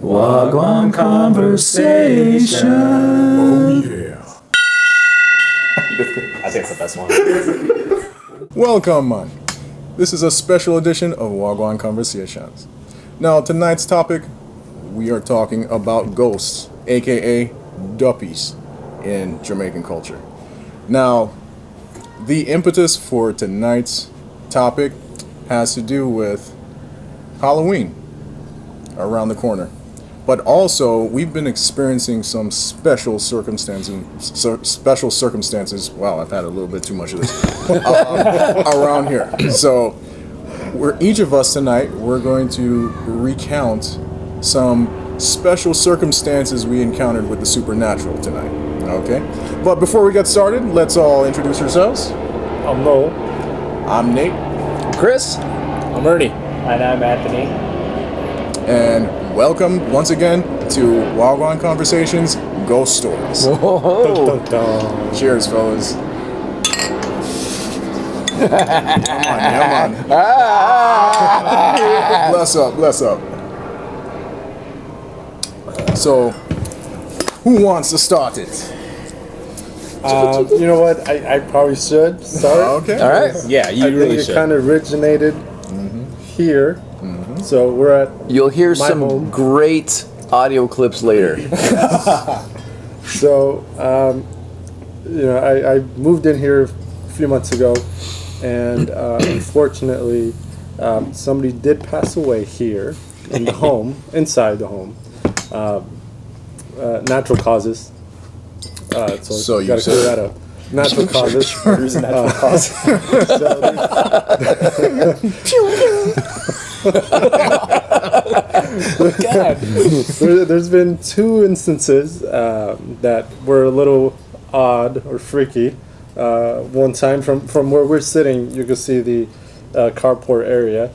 Gwaan Conversation. Oh, yeah. I think it's the best one. Welcome, man. This is a special edition of Gwaan Conversations. Now, tonight's topic, we are talking about ghosts, aka duppies, in Jamaican culture. Now, the impetus for tonight's topic has to do with Halloween around the corner. But also, we've been experiencing some special circumstances. Wow, I've had a little bit too much of this around here. So, each of us tonight, we're going to recount some special circumstances we encountered with the supernatural tonight. Okay? But before we get started, let's all introduce ourselves. I'm Mo. I'm Nate. Chris? I'm Ernie. And I'm Anthony. And welcome once again to Gwaan Conversations Ghost Stories. Whoa. Dun, dun, dun. Cheers, fellas. Come on. Bless up. So, who wants to start it? You know what? I probably should start. Okay. All right. Yeah, you I really think it should. kind of originated here. So we're at You'll hear my some home. great audio clips later. So, I moved in here a few months ago, and unfortunately, somebody did pass away here in the home, inside the home. Natural causes. So you you got to clear that up. Natural causes. Natural cause. There's been two instances that were a little odd or freaky. One time from where we're sitting, you can see the carport area,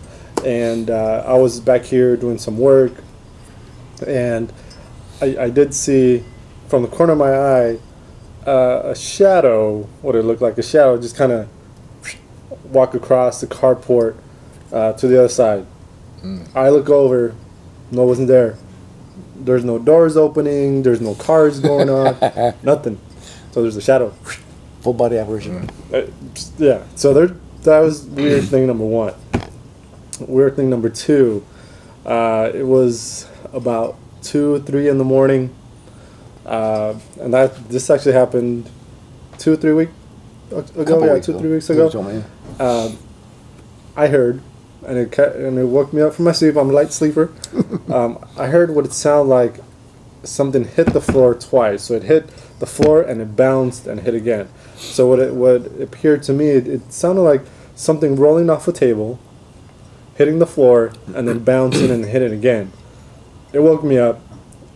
and I was back here doing some work, and I did see from the corner of my eye a shadow, what it looked like a shadow, just kind of walk across the carport to the other side. I look over, no one's there. There's no doors opening, there's no cars going on, nothing. So there's a shadow. Full body apparition. Yeah, so that was weird thing number one. Weird thing number two, it was about 2 or 3 in the morning, and this actually happened 2 or 3 weeks ago. Yeah, 2 or 3 weeks ago. I heard, and it woke me up from my sleep. I'm a light sleeper. I heard what it sounded like. Something hit the floor twice. So it hit the floor and it bounced and hit again. So what appeared to me, it sounded like something rolling off a table, hitting the floor, and then bouncing and hitting again. It woke me up.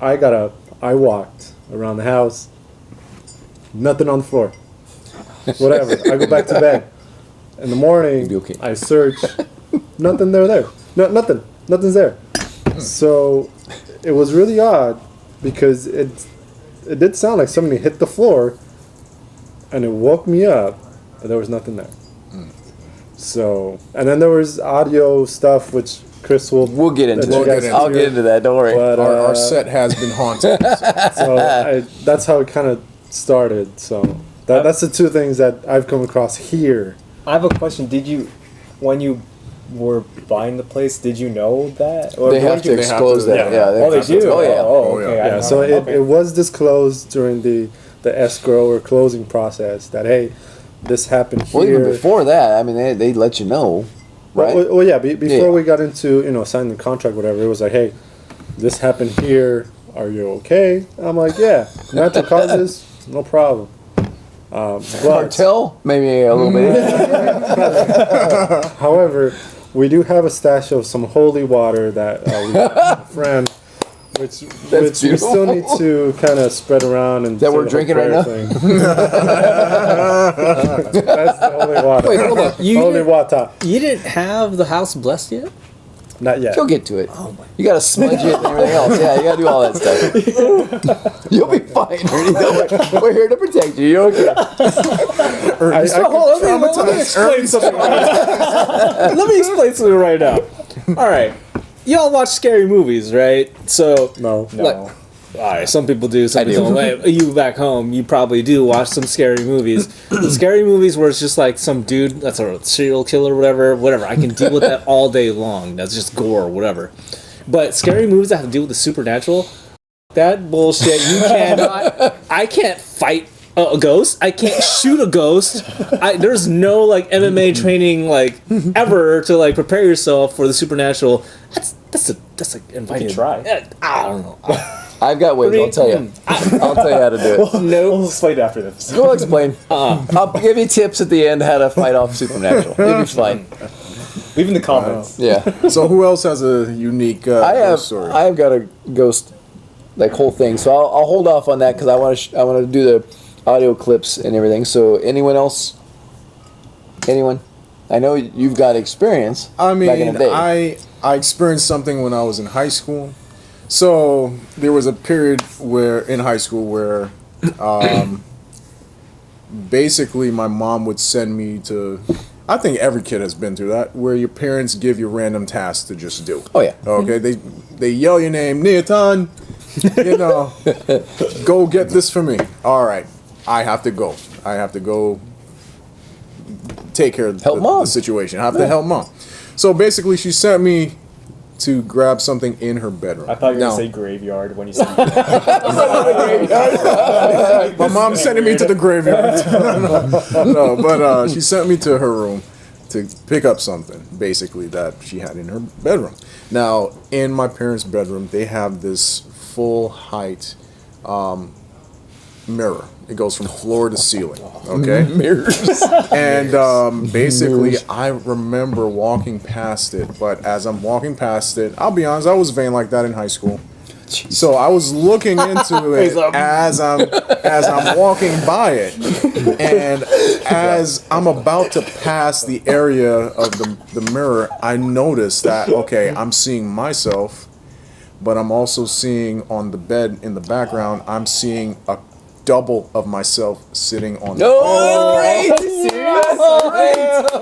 I got up. I walked around the house. Nothing on the floor. Whatever. I go back to bed. In the morning, Okay. I search. Nothing there. No, nothing. Nothing's there. So it was really odd because it did sound like somebody hit the floor, and it woke me up, but there was nothing there. So, and then there was audio stuff which Chris We'll get into We'll it. get I'll into get into that. Don't worry. But, Our set has been haunted. so that's how it kind of started. So that's the two things that I've come across here. I have a question. When you were buying the place, did you know that? Or They have when did to you- disclose that. yeah. Yeah. Oh, they do? Oh, yeah. Oh, okay. Yeah, Yeah, so okay. it was disclosed during the escrow or closing process that, hey, this happened here. Well, even before that, I mean, they let you know, right? Well, yeah, before Yeah. we got into, signing the contract, whatever, it was like, hey, this happened here. Are you okay? I'm like, yeah, natural causes, no problem. But, Cartel, maybe a little bit. however, we do have a stash of some holy water that we got from a friend, which we beautiful. still need to kind of spread around and That say we're the drinking whole right prayer thing. That's the holy water. Wait, hold up. Holy water. You didn't have the house blessed yet? Not yet. You'll get to it. You gotta smudge it and everything else. Yeah, you gotta do all that stuff. You'll be fine, Ernie. We're here to protect you. You're okay. I Hold on, let me explain something. Let me explain something right now. All right. y'all watch scary movies, right? So No. No. Like, all right, some people do. Some I people do. don't. You back home, you probably do watch some scary movies. Scary movies where it's just like some dude that's a serial killer, or whatever. I can deal with that all day long. That's just gore, or whatever. But scary movies that have to do with the supernatural, that bullshit. You cannot. I can't fight a ghost. I can't shoot a ghost. There's no like MMA training like ever to like prepare yourself for the supernatural. That's like inviting. try. I don't know. I've got ways. I'll tell you. I'll tell you how to do it. We'll explain after this. We'll explain. I'll give you tips at the end how to fight off supernatural. You'll be fine. Leave in the comments. Yeah. So who else has a unique ghost story? I have got a ghost like whole thing. So I'll hold off on that because I want to do the audio clips and everything. So anyone else? Anyone? I know you've got experience. I back in mean, the day. I experienced something when I was in high school. So there was a period in high school where basically my mom would send me to, I think every kid has been through that, where your parents give you random tasks to just do. Oh yeah. Okay, they yell your name, Neatan, go get this for me. All right, I have to go. I have to go take care of the situation. I have to help mom. So basically, she sent me to grab something in her bedroom. I thought you were Now, going to say graveyard when you said my mom's sending me to the graveyard. no, but she sent me to her room to pick up something, basically, that she had in her bedroom. Now, in my parents' bedroom, they have this full height mirror. It goes from floor to ceiling. Okay, Mirrors. and basically, I remember walking past it. But as I'm walking past it, I'll be honest, I was vain like that in high school. So I was looking into it as I'm walking by it, and as I'm about to pass the area of the mirror, I noticed that I'm seeing myself, but I'm also seeing on the bed in the background, I'm seeing a double of myself sitting on the Great.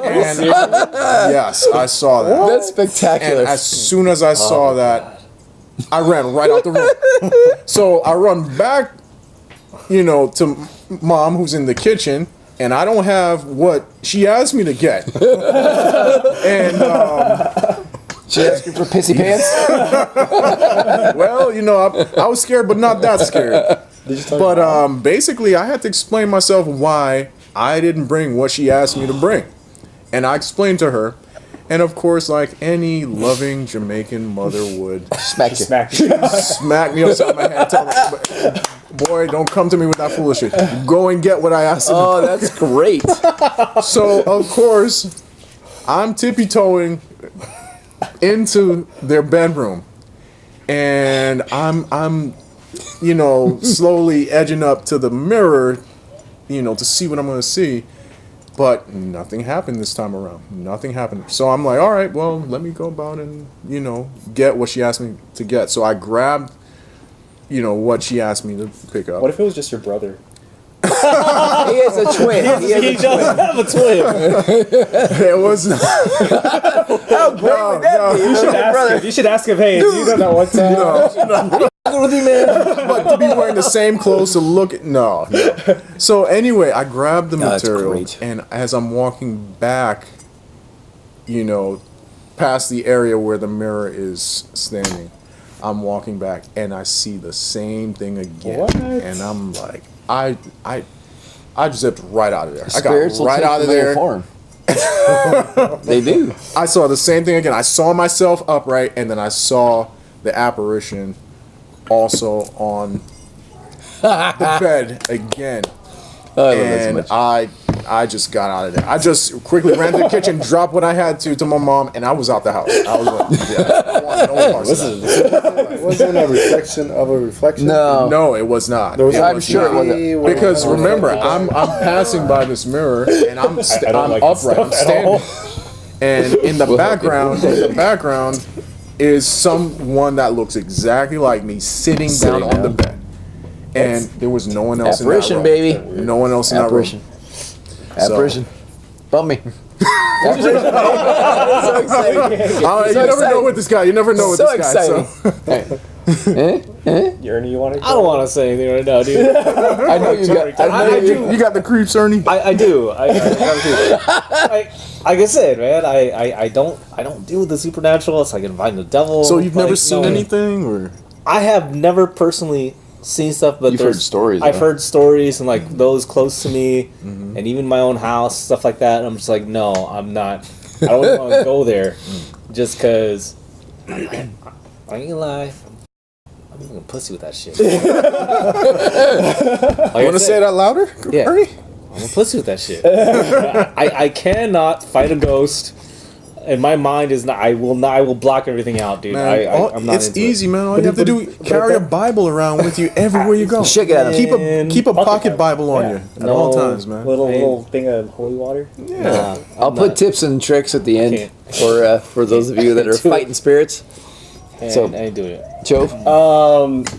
and yes, I saw that. That's spectacular. And as soon as I saw that, I ran right out the room. So I run back, to mom who's in the kitchen, and I don't have what she asked me to get. And She asked you for pissy pants. well, I was scared, but not that scared. But basically, I had to explain myself why I didn't bring what she asked me to bring, and I explained to her. And of course, like any loving Jamaican mother would, Smack you. smack you. smack me upside my head, tell me, boy, don't come to me with that foolishness. Go and get what I asked you. Oh, that's great. So of course, I'm tippy-toeing into their bedroom, and I'm slowly edging up to the mirror, to see what I'm going to see. But nothing happened this time around. Nothing happened. So I'm like, all right, well, let me go about and, get what she asked me to get. So I grabbed, what she asked me to pick up. What if it was just your brother? He is a twin. He does have a twin. It was not. How great would that be? You should ask him, hey, do you know that one time? With you, man. But to be wearing the same clothes to look at, no. So anyway, I grabbed the that's material, great. and as I'm walking back, past the area where the mirror is standing, I'm walking back, and I see the same thing again. What? And I'm like, I zipped right out of there. Spirits I will got right take out of the there. form. They do. I saw the same thing again. I saw myself upright, and then I saw the apparition also on the bed again. I love that so And much. I just got out of there. I just quickly ran to the kitchen, dropped what I had to my mom, and I was out the house. I was like, I want no parts of that. Wasn't a reflection of a reflection? No. No, it was not. There was I'm sure it wasn't. Because remember, I'm passing by this mirror, and I'm don't like this upright, I'm stuff at all. standing, and in the background is someone that looks exactly like me sitting down on the bed, and there was no one else Apparition, in that room. baby. No one else in Apparition. that room. Apparition. Bump me. So exciting. You never know with this guy. You never know with So this guy. exciting. Ernie, you want to? I don't want to say anything right now, dude. I know you got. I know you. You got the creeps, Ernie. I do. Like I said, man, I don't deal with the supernatural. It's like inviting the devil. So you've like, never seen no. anything, or I have never personally seen stuff, but You've heard stories, I've though. heard stories and like those close to me, and even my own house, stuff like that. And I'm just like, no, I'm not. I don't want to go there, just because. I ain't gonna lie. I'm even a pussy with that shit. you want to say that louder, Yeah. Ernie? I'm a pussy with that shit. I cannot fight a ghost. And my mind is not. I will block everything out, dude. Man, I'm not it's into easy, it. man. All you have to do is carry a Bible around with you everywhere you go. Shake it at him. Keep a pocket Bible on you at No. all times, man. Little thing of holy water. Yeah. I'll put tips and tricks at the end can't. for those of you that are fighting spirits. So- I ain't doing it. Joe,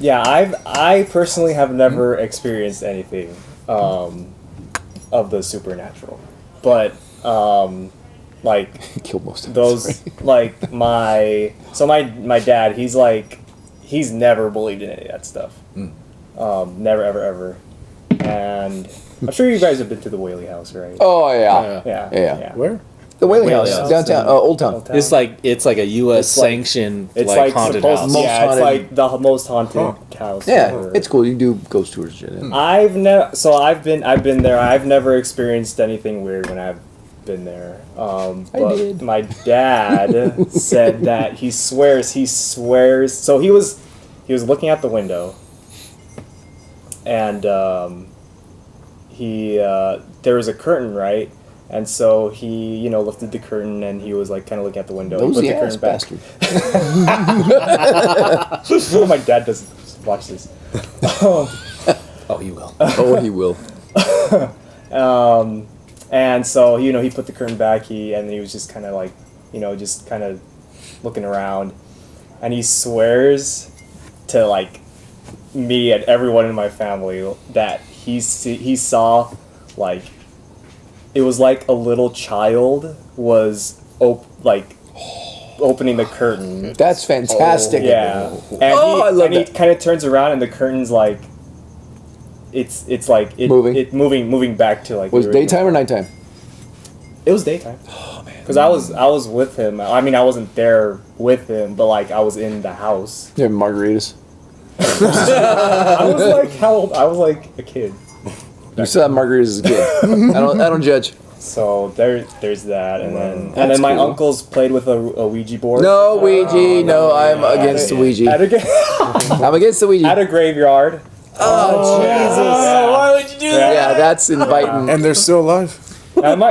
Yeah, I personally have never experienced anything of the supernatural, but like killed most of those us. like my dad, he's never believed in any of that stuff. Never ever, and I'm sure you guys have been to the Whaley House, right? Oh yeah, Yeah. Where? the Whaley Whaley House House. downtown, Old Town. Old Town. It's like a U.S. It's like- sanctioned It's like like haunted supposed, house. Most yeah, haunted- it's like the most haunted house. Yeah, ever. it's cool. You can do ghost tours. Shit. I've been there. I've never experienced anything weird when I've been there. But did. my dad said that he swears. So he was looking out the window, and there was a curtain, right? And so he, lifted the curtain, and he was like kind of looking out the window. He put Nosy the ass curtain back. bastard. My dad doesn't watch this. Oh, you will. Oh, he will. And so, he put the curtain back, and he was just kind of like, just kind of looking around. And he swears to, like, me and everyone in my family that he saw, like, it was like a little child was, opening the curtain. That's fantastic. Yeah. And I love he that. kind of turns around, and the curtain's like, it's like moving back to like Was the it original. daytime or nighttime? It was daytime. Oh man. Because I was with him. I mean, I wasn't there with him, but like I was in the house. You have margaritas. I was like how old? I was like a kid. You still have margaritas as a kid. I don't judge. So there's that, and then my cool. uncles played with a Ouija board. No Ouija. No, I'm against the Ouija. I'm against the Ouija. At a graveyard. Oh Jesus! Why would you do Yeah, that's inviting. And they're still alive.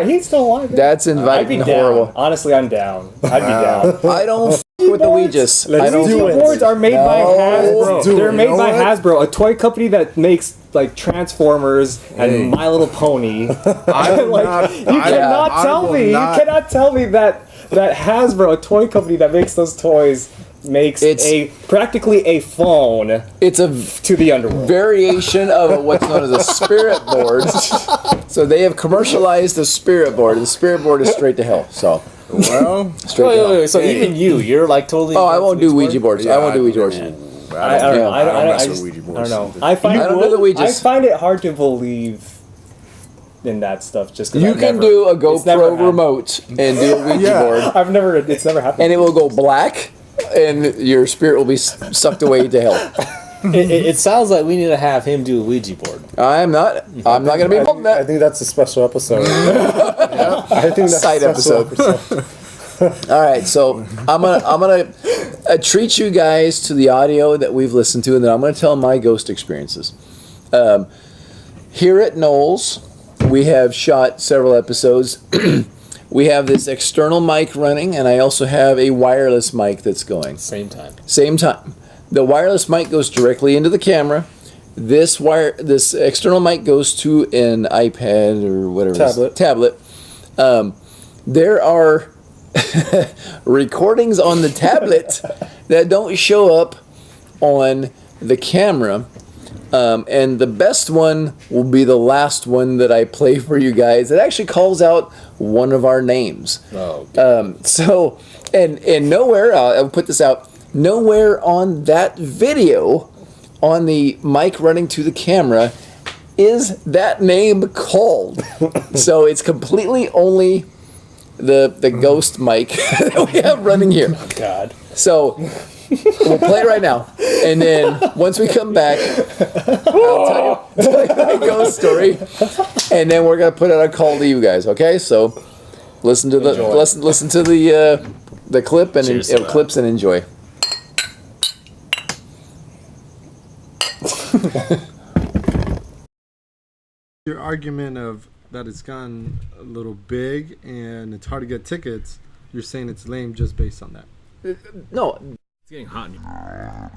He's still alive. That's I'd be inviting down. horrible. Honestly, I'm down. I'd be down. I don't f- with the Ouijas. I don't. Ouija boards are made by Hasbro. do They're it. made You know by what? Hasbro, a toy company that makes like Transformers and My Little Pony. I will not. You cannot tell me that Hasbro, a toy company that makes those toys, makes practically a phone It's a to the underworld. variation of what's known as a spirit board. So they have commercialized a spirit board, and the spirit board is straight to hell. So Well, straight to hell. Wait. So even you're like totally. Oh, I won't do Ouija boards. I won't do Ouija boards. I don't know. Yeah. I don't mess I with just- Ouija I boards. don't know. I find I don't do the Ouijas. I find it hard to believe in that stuff. Just 'cause You I've can never- do a it's never GoPro happened. remote and do a Ouija Yeah. board, I've never. It's never happened. and it will go black, and your spirit will be sucked away to hell. It sounds like we need to have him do a Ouija board. I'm not going to be involved in I that. think that's a special episode. I think that's Side a special episode. All right, so I'm gonna treat you guys to the audio that we've listened to, and then I'm gonna tell my ghost experiences. Here at Knowles, we have shot several episodes. We have this external mic running, and I also have a wireless mic that's going. Same time. Same time. The wireless mic goes directly into the camera. This external mic goes to an iPad or whatever it is. Tablet. There are recordings on the tablet that don't show up on the camera, And the best one will be the last one that I play for you guys. It actually calls out one of our names. Oh. So, and nowhere, I'll put this out, nowhere on that video, on the mic running to the camera, is that name called. So it's completely only the ghost mic that we have running here. God. So we'll play it right now, and then once we come back, I'll tell you the ghost story, and then we're gonna put out a call to you guys. Okay, so listen to the listen to the clip and Cheers to that. clips and enjoy. Your argument of that it's gotten a little big and it's hard to get tickets, you're saying it's lame just based on that. No, It's getting hot in here.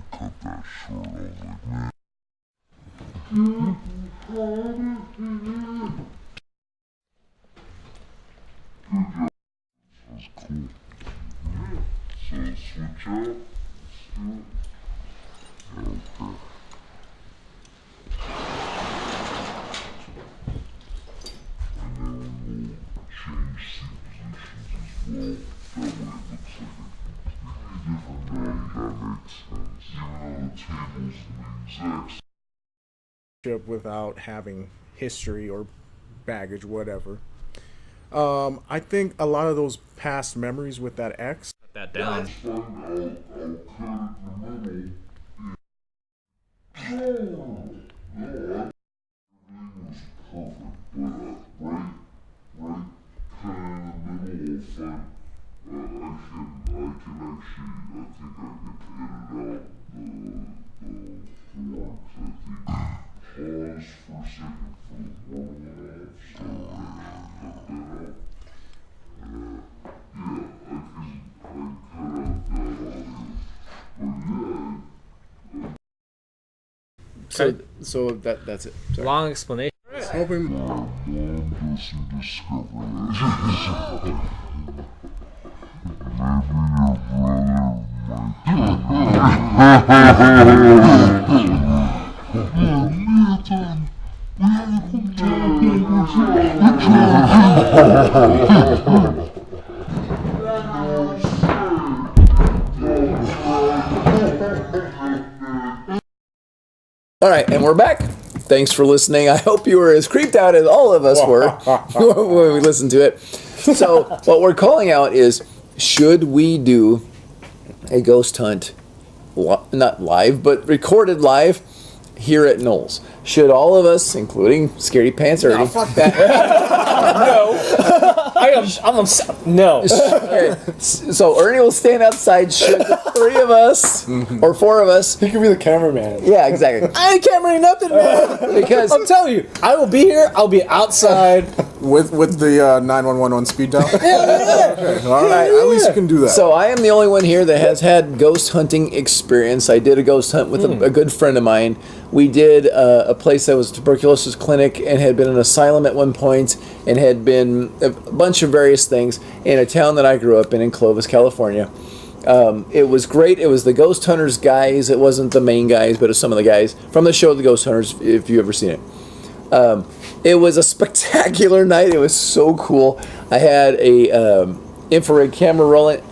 Without having history or baggage, whatever. I think a lot of those past memories with that ex. Put that down. so that's it. Sorry. Long explanation. Hoping All right, and we're back. Thanks for listening. I hope you were as creeped out as all of us were when we listened to it. So what we're calling out is, should we do a ghost hunt, not live, but recorded live here at Knowles? Should all of us, including Scaredy Pants Ernie, Fuck that. No. Okay, so Ernie will stand outside. Should the three of us or four of us? He could be the cameraman. Yeah, exactly. I ain't cameraing nothing, man. Because I'm telling you, I will be here. I'll be outside. with the 911 on speed dial. Okay, all right, at least you can do that. so I am the only one here that has had ghost hunting experience. I did a ghost hunt with a good friend of mine. We did a place that was a tuberculosis clinic and had been an asylum at one point and had been a bunch of various things in a town that I grew up in Clovis, California. It was great. It was the Ghost Hunters guys. It wasn't the main guys, but it was some of the guys from the show The Ghost Hunters, if you've ever seen it. It was a spectacular night. It was so cool. I had a infrared camera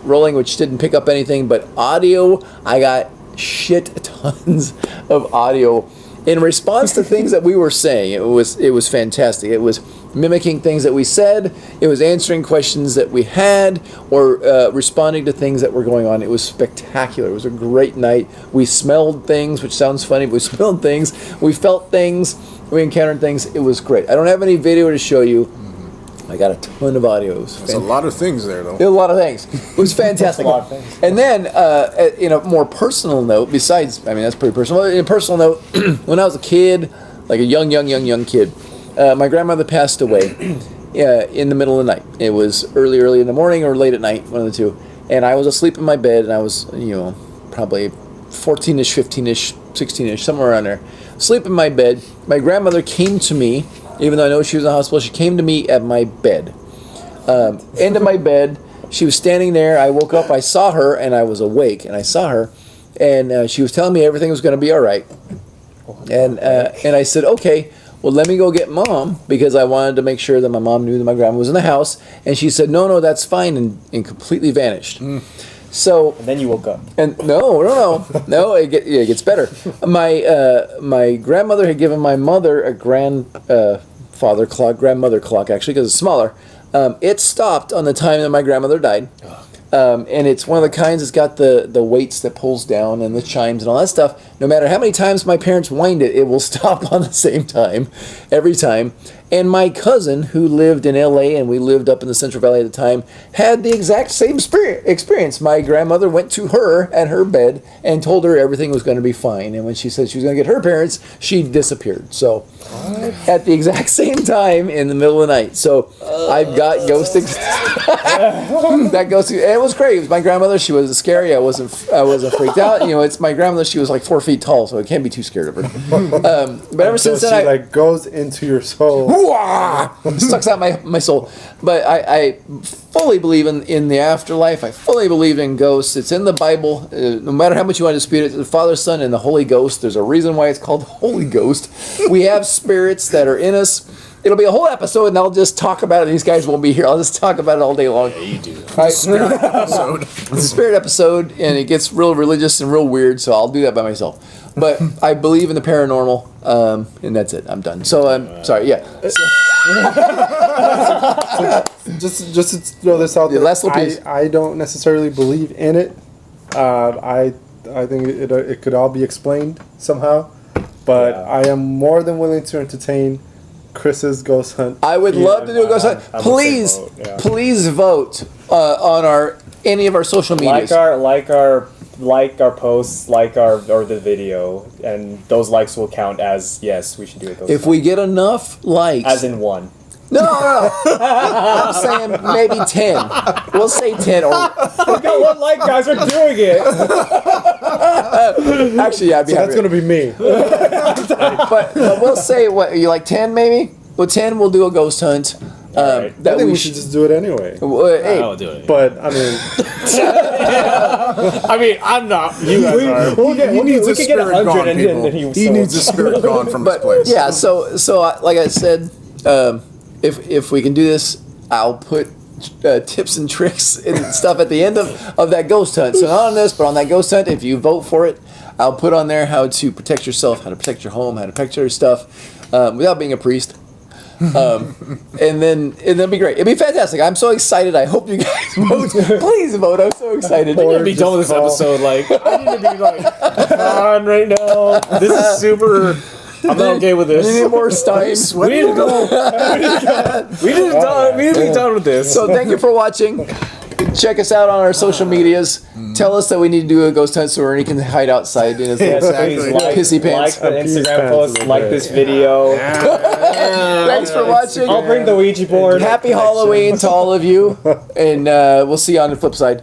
rolling, which didn't pick up anything, but audio, I got shit tons of audio in response to things that we were saying. It was fantastic. It was mimicking things that we said. It was answering questions that we had, or responding to things that were going on. It was spectacular. It was a great night. We smelled things, which sounds funny, but we smelled things. We felt things. We encountered things. It was great. I don't have any video to show you. I got a ton of audio. It was There's a lot of things there, though. a lot of things. It was fantastic. A lot of things. And then, in a more personal note, besides, I mean, that's pretty personal. In a personal note, when I was a kid, like a young kid, my grandmother passed away in the middle of the night. It was early in the morning or late at night, one of the two. And I was asleep in my bed, and I was, probably 14-ish, 15-ish, 16-ish, somewhere around there. Sleep in my bed. My grandmother came to me, even though I know she was in the hospital. She came to me at my bed. Into my bed. She was standing there. I woke up. I saw her, and I was awake. And I saw her, and she was telling me everything was going to be all right. And I said, okay, well, let me go get Mom, because I wanted to make sure that my mom knew that my grandma was in the house. And she said, no, that's fine, and completely vanished. So And then you woke up. and no, it gets better. My grandmother had given my mother a grandmother clock, actually, because it's smaller. It stopped on the time that my grandmother died. And it's one of the kinds that's got the weights that pulls down and the chimes and all that stuff. No matter how many times my parents wind it, it will stop on the same time, every time. And my cousin, who lived in LA, and we lived up in the Central Valley at the time, had the exact same experience. My grandmother went to her at her bed and told her everything was going to be fine. And when she said she was going to get her parents, she disappeared. So, at the exact same time in the middle of the night. So, I've got ghost. That ghost. And it was great. It was my grandmother. She wasn't scary. I wasn't freaked out. You know, it's my grandmother. She was like 4 feet tall, so I can't be too scared of her. But ever since then, she like goes into your soul. Sucks out my soul. But I fully believe in the afterlife. I fully believe in ghosts. It's in the Bible. No matter how much you want to dispute it, the Father, Son, and the Holy Ghost. There's a reason why it's called the Holy Ghost. We have spirits that are in us. It'll be a whole episode, and I'll just talk about it. These guys won't be here. I'll just talk about it all day long. Yeah, you do. It's a spirit episode, and it gets real religious and real weird, so I'll do that by myself. But I believe in the paranormal, and that's it. I'm done. So I'm sorry. Yeah. Just to throw this out there, last little piece. I don't necessarily believe in it. I think it could all be explained somehow, but I am more than willing to entertain Chris's ghost hunt. I would love to do a ghost hunt. Please, please vote on any of our social medias. Like our posts, or the video, and those likes will count as yes. We should do a ghost If hunt. we get enough likes, As in one. no, I'm saying maybe 10. We'll say 10 or We got one like, guys. We're doing it. actually, yeah, I'd be So happy. that's gonna be me. But we'll say what you like 10 maybe. Well, 10 we'll do a ghost hunt. Alright. I That think we we should just do it anyway. Hey, I'll do it. But I mean, I mean, I'm not. You guys are. He needs we a could get spirit 100 gone, and people. then he He needs a spirit gone from his but place. yeah, so like I said, if we can do this, I'll put tips and tricks and stuff at the end of that ghost hunt. So not on this, but on that ghost hunt, if you vote for it, I'll put on there how to protect yourself, how to protect your home, how to protect your stuff without being a priest. And then it'll be great. It'll be fantastic. I'm so excited. I hope you guys vote. Please vote. I'm so excited. I'm gonna be done with this episode. Like, I need to be like on right now. This is super. I'm not okay with We this. need more time. We need to go. We need to be done with this. So thank you for watching. Check us out on our social medias. Tell us that we need to do a ghost hunt so Ernie can hide outside in his Yes, little please like, pissy pants. like the Pissy Instagram pants post, is like okay. this video. Thanks for watching. I'll bring the Ouija board. Happy Halloween to all of you, and we'll see you on the flip side.